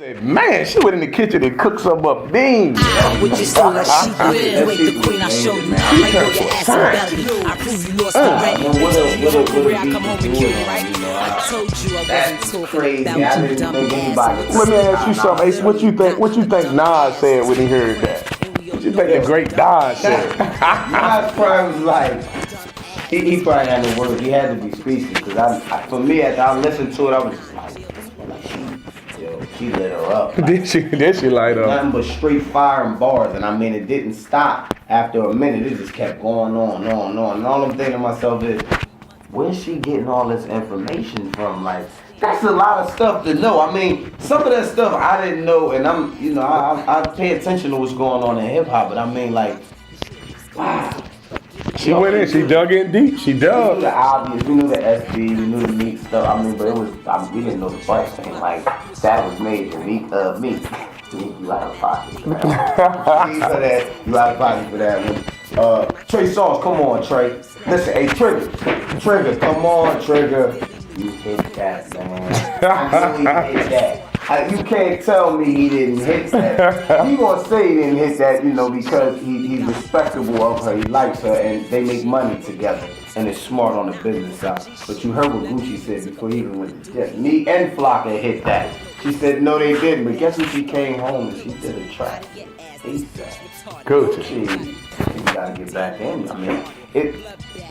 Man, she went in the kitchen and cooked some up beans. With your soul, like she would. Wait, the queen, I show you. Like your ass and belly. I prove you lost already. I come home and kill you, right? I told you I wasn't talking about you, dumb ass. Let me ask you something, Ace. What you think Nas said when he heard that? What you think the great Nas said? Nas probably was like, he probably had no words. He had to be speechless. Because for me, after I listened to it, I was just like, she lit her up. Like, Did she light up? Nothing but straight fire and bars. And I mean, it didn't stop. After a minute, it just kept going on and on and on. And all I'm thinking to myself is, where's she getting all this information from? Like, that's a lot of stuff to know. I mean, some of that stuff I didn't know, and I pay attention to what's going on in hip hop, but I mean, like, wow. She went in, she dug in deep, she dug. We knew the obvious, we knew the SB, we knew the meat stuff. I mean, but it was, we didn't know the price thing. Like, that was major. Meat. You out of pocket for that. You out of pocket for that one. Trey Songz, come on, Trey. Listen, hey, Trigger, come on, Trigger. You hit that, man. I know he hit that. You can't tell me he didn't hit that. He gonna say he didn't hit that, because he's respectable of her, he likes her, and they make money together, and it's smart on the business side. But you heard what Gucci said before he even went to jail. Me and Flocka hit that. She said no, they didn't. But guess what? She came home and she did a track. Gucci. She gotta get back in. I mean,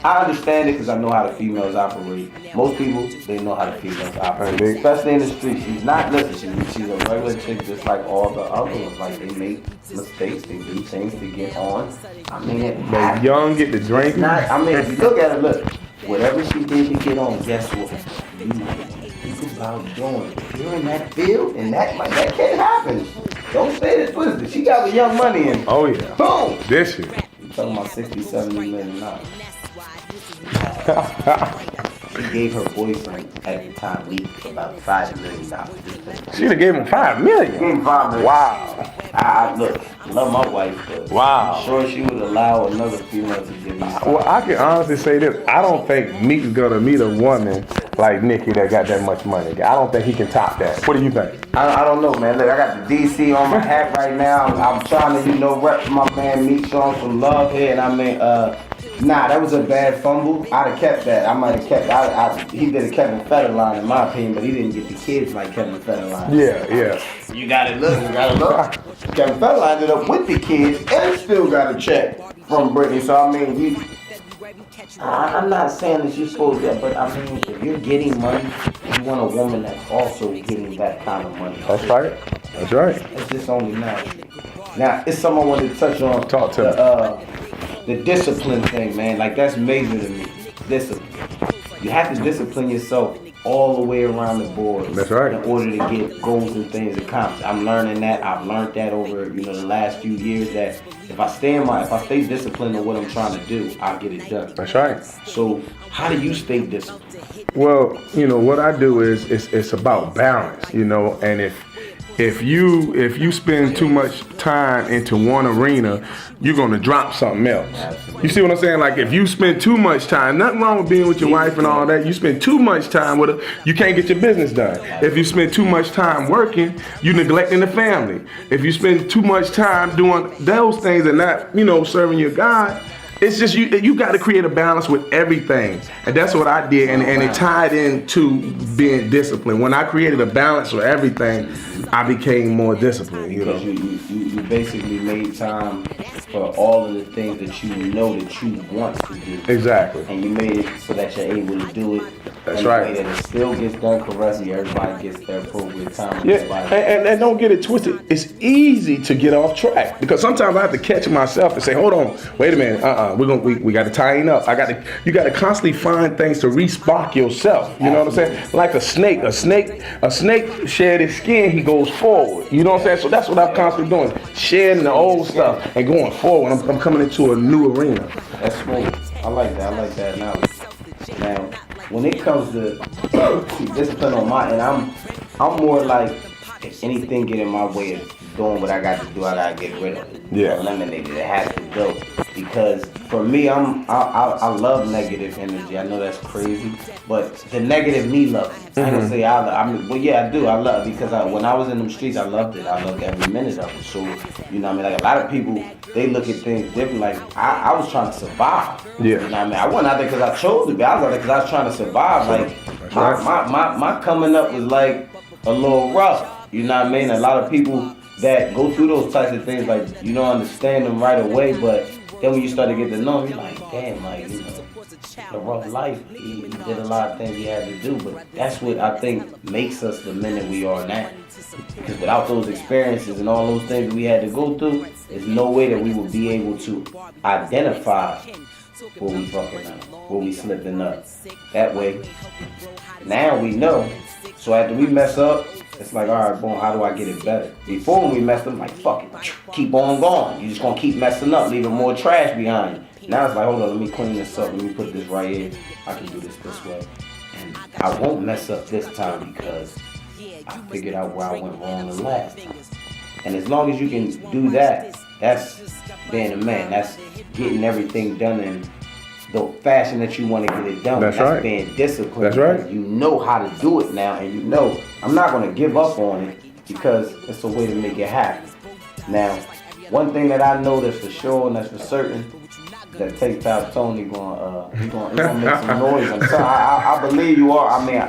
I understand it because I know how the females operate. Most people, they know how the females operate, especially in the street. She's not, listen, she's a regular chick just like all the other ones. Like, they make mistakes, they do things to get on. I mean, They young, get the drink. If you look at her, look, whatever she did to get on, guess what? Think about doing. If you're in that field, and that can't happen. Don't say this twisted. She got the Young Money in. Oh yeah. Boom. This shit. You're talking about 60, 70 million dollars. She gave her boyfriend at the time leaked about $5 million. She done gave him $5 million. Gave him $5 million. Wow. I look, love my wife, but wow. I'm sure she would allow another female to give me $5 million. Well, I can honestly say this. I don't think Meek is gonna meet a woman like Nicki that got that much money. I don't think he can top that. What do you think? I don't know, man. Look, I got the DC on my hat right now. I'm trying to, rep my man Meek, showing some love here, and I mean, that was a bad fumble. I'd have kept that. I might have kept. He did a Kevin Federline in my opinion, but he didn't get the kids like Kevin Federline. Yeah. You gotta look. Kevin Federline ended up with the kids and still got a check from Britney. So I mean, I'm not saying that you're supposed to, but I mean, if you're getting money, you want a woman that's also getting that kind of money. That's right. It's just only natural. Now, it's something I wanted to touch on. Talk to me. The discipline thing, man, like that's major to me. Discipline. You have to discipline yourself all the way around the board. That's right. In order to get goals and things accomplished. I'm learning that. I've learned that over the last few years. That if I stay disciplined in what I'm trying to do, I'll get it done. That's right. So how do you stay disciplined? Well, what I do is it's about balance, and if you spend too much time into one arena, you're gonna drop something else. Absolutely. You see what I'm saying? Like if you spend too much time, nothing wrong with being with your wife and all that. You spend too much time with her, you can't get your business done. If you spend too much time working, you neglecting the family. If you spend too much time doing those things and not, serving your God, it's just you got to create a balance with everything, and that's what I did, and it tied into being disciplined. When I created a balance with everything, I became more disciplined. Because you basically made time for all of the things that you know that you want to do. Exactly. And you made it so that you're able to do it. That's right. And it still gets done correctly. Everybody gets their appropriate time. Yeah, and don't get it twisted. It's easy to get off track because sometimes I have to catch myself and say, "Hold on, wait a minute. We got to tighten up. You got to constantly find things to re-spark yourself. You know what I'm saying? Like a snake shed his skin, he goes forward. You know what I'm saying? So that's what I'm constantly doing, shedding the old stuff and going forward. I'm coming into a new arena. That's smooth. I like that analogy. Now, when it comes to discipline on my end, I'm more like if anything get in my way of doing what I got to do, I gotta get rid of it. Yeah. Eliminate it. It has to go because for me, I love negative energy. I know that's crazy, but the negative me love it. I ain't gonna say well, yeah, I do. I love it because when I was in them streets, I loved it. I loved every minute of it. So, you know what I mean? Like a lot of people, they look at things different. Like I was trying to survive. Yeah. You know what I mean? I wasn't out there because I chose to be. I was out there because I was trying to survive. Like my coming up was like a little rough. You know what I mean? A lot of people that go through those types of things, like you don't understand them right away, but then when you start to get to know him, you're like, damn, like, you know, a rough life. He did a lot of things he had to do, but that's what I think makes us the men that we are now. Because without those experiences and all those things we had to go through, there's no way that we would be able to identify where we fucking up, where we slipping up. That way, now we know. So after we mess up, it's like, all right, boom, how do I get it better? Before when we messed up, like, fuck it, keep on going. You're just gonna keep messing up, leaving more trash behind you. Now it's like, hold on, let me clean this up, let me put this right here. I can do this way. And I won't mess up this time because I figured out where I went wrong the last time. And as long as you can do that, that's being a man. That's getting everything done in the fashion that you want to get it done. That's right. Being disciplined. That's right. You know how to do it now, and you know I'm not going to give up on it because it's a way to make it happen. Now, one thing that I know that's for sure and that's for certain, that Tankk Tony gonna make some noise. I'm sorry, I believe you are. I mean,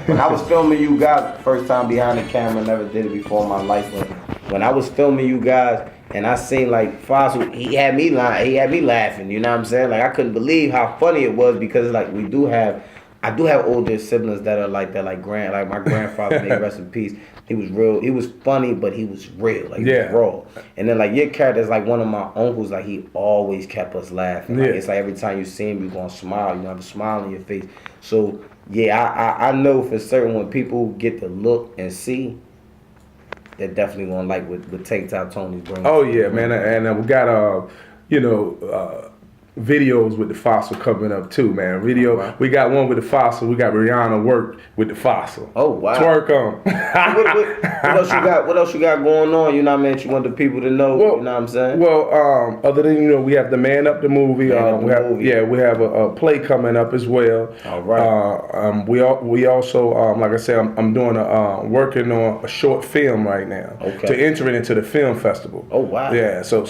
when I was filming you guys first time behind the camera, never did it before in my life. But when I was filming you guys and I seen like Fossil, he had me laughing. You know what I'm saying? Like I couldn't believe how funny it was because like I do have older siblings that are like that, like my grandfather, may rest in peace. He was real. He was funny, but he was real, like he was raw. And then like your character is like one of my uncles. Like he always kept us laughing. Like, it's like every time you see him, you're gonna smile. You have a smile on your face. So yeah, I know for certain when people get to look and see, they're definitely gonna like what Tankk Tony's bringing. Oh yeah, man, and we got videos with the Fossil coming up too, man. We got one with the Fossil. We got Rihanna work with the Fossil. Oh wow! Twerk on. What else you got? What else you got going on? You know what I mean? You want the people to know. Well, you know what I'm saying? Well, other than we have the Man Up the movie. We have a play coming up as well. All right. We also like I said, I'm doing working on a short film right now to enter it into the film festival. Oh wow! Yeah. So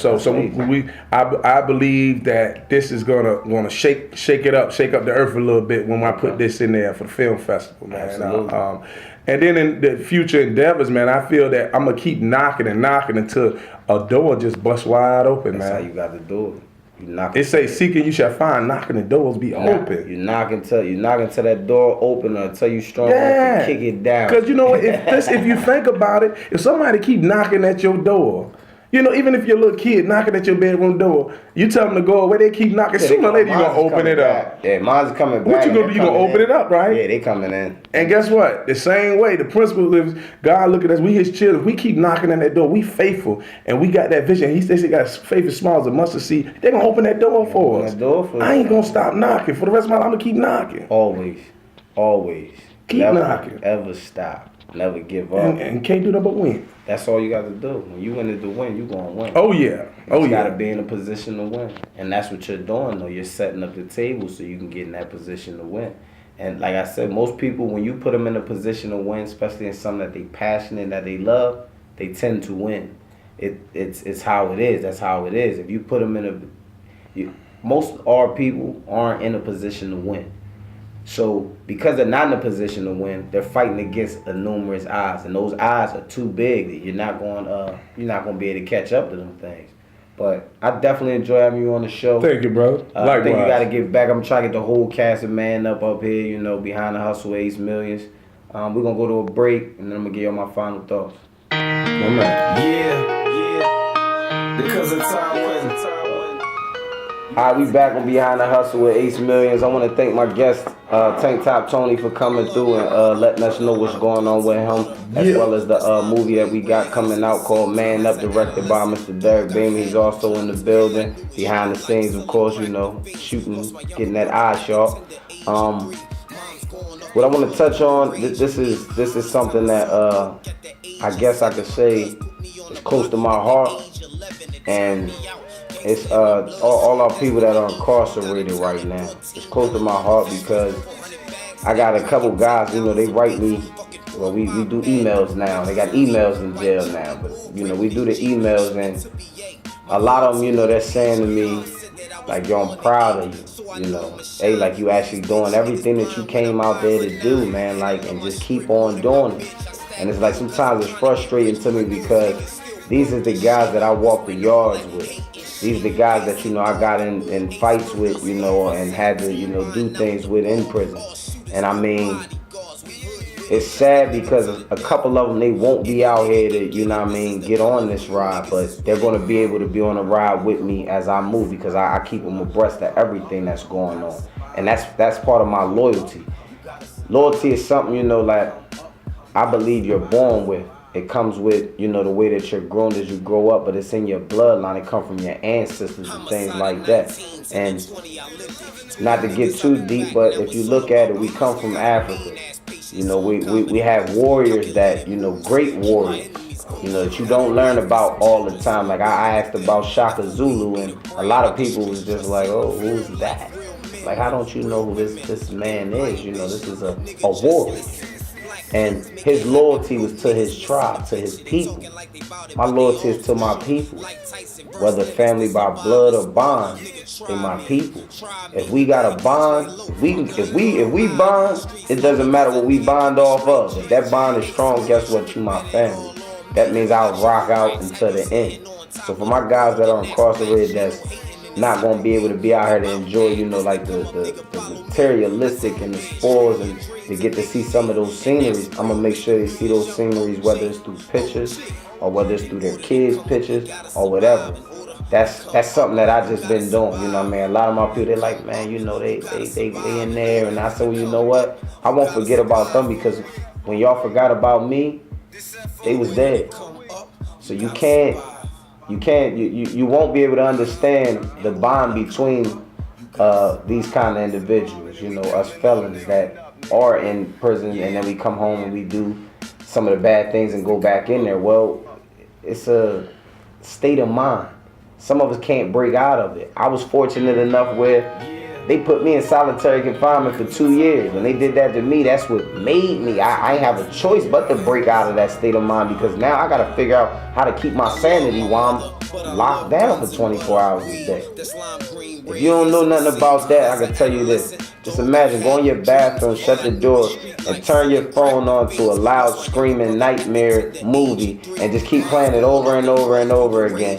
I believe that this is gonna shake it up, shake up the earth a little bit when I put this in there for the film festival, man. Absolutely. And then in the future endeavors, man, I feel that I'm gonna keep knocking until a door just busts wide open, man. That's how you got to do it. You knock. It say seeking you shall find, knocking the doors be open. You knock until that door open or until you strong enough to kick it down. Because you know what, if you think about it, if somebody keep knocking at your door, even if you're a little kid knocking at your bedroom door, you tell them to go away, they keep knocking. Sooner or later, you're going to open it up. Yeah, mine's coming back. What you going to do? You're going to open it up, right? Yeah, they coming in. And guess what? The same way, the principle is God look at us, we his children. We keep knocking on that door. We faithful. And we got that vision. He says he got faith as small as a mustard seed. They're going to open that door for us. I ain't going to stop knocking. For the rest of my life, I'm going to keep knocking. Always. Keep knocking. Ever stop. Never give up. And can't do nothing but win. That's all you got to do. When you in it to win, you going to win. Oh, yeah. You got to be in a position to win. And that's what you're doing, though. You're setting up the table so you can get in that position to win. And like I said, most people, when you put them in a position to win, especially in something that they passionate, that they love, they tend to win. It's how it is. That's how it is. If you put them most of our people aren't in a position to win. So because they're not in a position to win, they're fighting against numerous odds, and those odds are too big that you're not going to be able to catch up to them things. But I definitely enjoy having you on the show. Thank you, bro. I think you got to get back. I'm trying to get the whole cast of Man Up here, behind the hustle, Ace Millions. We're gonna go to a break, and then I'm gonna give you my final thoughts. Yeah. Because of time when. Alright, we back on Behind the Hustle with Ace Millions. I want to thank my guest, Tankk Tony, for coming through and letting us know what's going on with him, as well as the movie that we got coming out called Man Up, directed by Mr. Derek Beamy. He's also in the building, behind the scenes, of course, shooting, getting that eye sharp. What I want to touch on, this is something that I guess I could say is close to my heart, and It's all our people that are incarcerated right now. It's close to my heart because I got a couple guys, you know, they write me. Well, we do emails now. They got emails in jail now, but you know, we do the emails, and a lot of them, you know, they're saying to me, like, yo, I'm proud of you. You know, hey, like, you actually doing everything that you came out there to do, man. Like, and just keep on doing it. And it's like sometimes it's frustrating to me because these are the guys that I walk the yards with. These are the guys that, you know, I got in fights with, you know, and had to, you know, do things with in prison. And I mean, it's sad because a couple of them, they won't be out here to, you know what I mean, get on this ride, but they're going to be able to be on a ride with me as I move because I keep them abreast of everything that's going on. And that's part of my loyalty. Loyalty is something, you know, like I believe you're born with. It comes with, you know, the way that you're grown as you grow up, but it's in your bloodline. It comes from your ancestors and things like that. And not to get too deep, but if you look at it, we come from Africa. You know, we have warriors that, you know, great warriors, you know, that you don't learn about all the time. Like I asked about Shaka Zulu, and a lot of people was just like, oh, who's that? Like, how don't you know who this man is? You know, this is a warrior. And his loyalty was to his tribe, to his people. My loyalty is to my people. Whether family by blood or bond, they my people. If we got a bond, if we bond, it doesn't matter what we bond off of. If that bond is strong, guess what? You my family. That means I'll rock out until the end. So for my guys that are incarcerated, that's not gonna be able to be out here to enjoy, you know, like the materialistic and the spoils, and to get to see some of those sceneries, I'm gonna make sure they see those sceneries, whether it's through pictures or whether it's through their kids' pictures or whatever. That's something that I just been doing, you know what I mean? A lot of my people, they're like, man, you know, they in there, and I said, well, you know what? I won't forget about them because when y'all forgot about me, they was dead. So you won't be able to understand the bond between these kind of individuals, you know, us felons that are in prison and then we come home and we do some of the bad things and go back in there. Well, it's a state of mind. Some of us can't break out of it. I was fortunate enough where they put me in solitary confinement for 2 years. When they did that to me, that's what made me. I ain't have a choice but to break out of that state of mind, because now I got to figure out how to keep my sanity while I'm locked down for 24 hours a day. If you don't know nothing about that, I can tell you this. Just imagine going to your bathroom, shut the door, and turn your phone on to a loud screaming nightmare movie and just keep playing it over and over and over again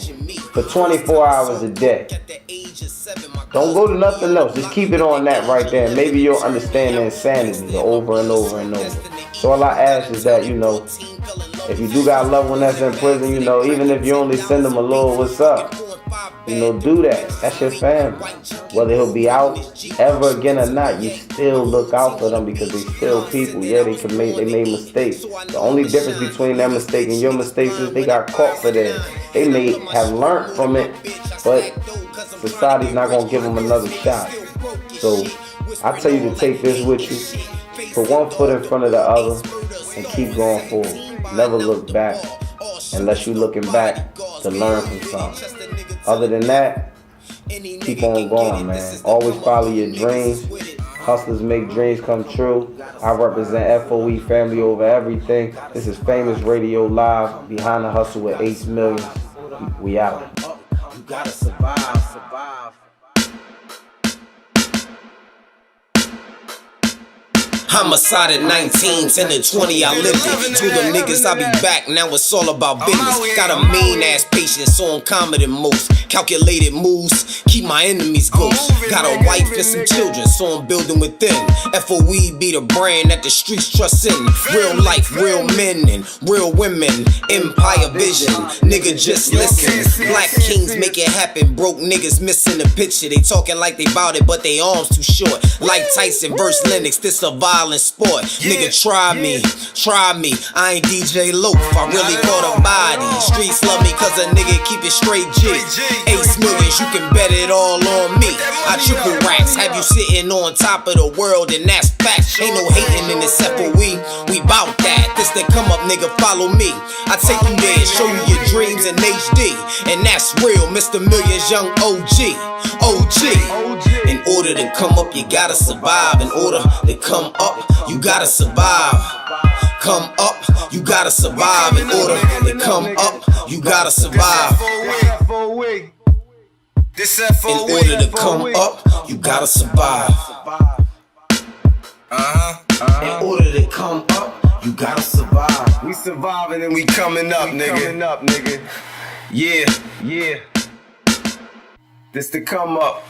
for 24 hours a day. Don't go to nothing else. Just keep it on that right there. Maybe you'll understand the insanity over and over and over. So all I ask is that, you know, if you do got a loved one that's in prison, you know, even if you only send them a little what's up, you know, do that. That's your family. Whether he'll be out ever again or not, you still look out for them because they still people. Yeah, they made mistakes. The only difference between their mistake and your mistakes is they got caught for that. They may have learned from it, but society's not gonna give them another shot. So I tell you to take this with you. Put one foot in front of the other and keep going forward. Never look back unless you're looking back to learn from something. Other than that, keep on going, man. Always follow your dreams. Hustlers make dreams come true. I represent FOE family over everything. This is Famous Radio Live, Behind the Hustle with Ace Millions. We out. You gotta survive. Homicide at 19, 10 to 20, I lived it. Told them niggas I be back, now it's all about business. Got a mean ass patience, so uncommon than most. Calculated moves, keep my enemies ghost. Got a wife and some children, so I'm building within. FOE be the brand that the streets trust in. Real life, real men and real women. Empire vision, nigga just listen. Black kings make it happen, broke niggas missing the picture. They talking like they bout it, but they arms too short. Like Tyson versus Lennox, this a violent sport. Nigga, try me. I ain't DJ Loaf, I really caught a body. Streets love me cause a nigga keep it straight G. Ace millions, you can bet it all on me. I triple racks, have you sitting on top of the world, and that's facts. Ain't no hating in this FOE, we bout that. This the come up, nigga, follow me. I take you there, show you your dreams in HD, and that's real, Mr. Millions, young OG. In order to come up, you gotta survive. In order to come up, you gotta survive. Come up, you gotta survive. In order to come up, you gotta survive. In order to come up, you gotta survive. In order to come up, you gotta survive. We surviving and we coming up, nigga. Yeah. This to come up.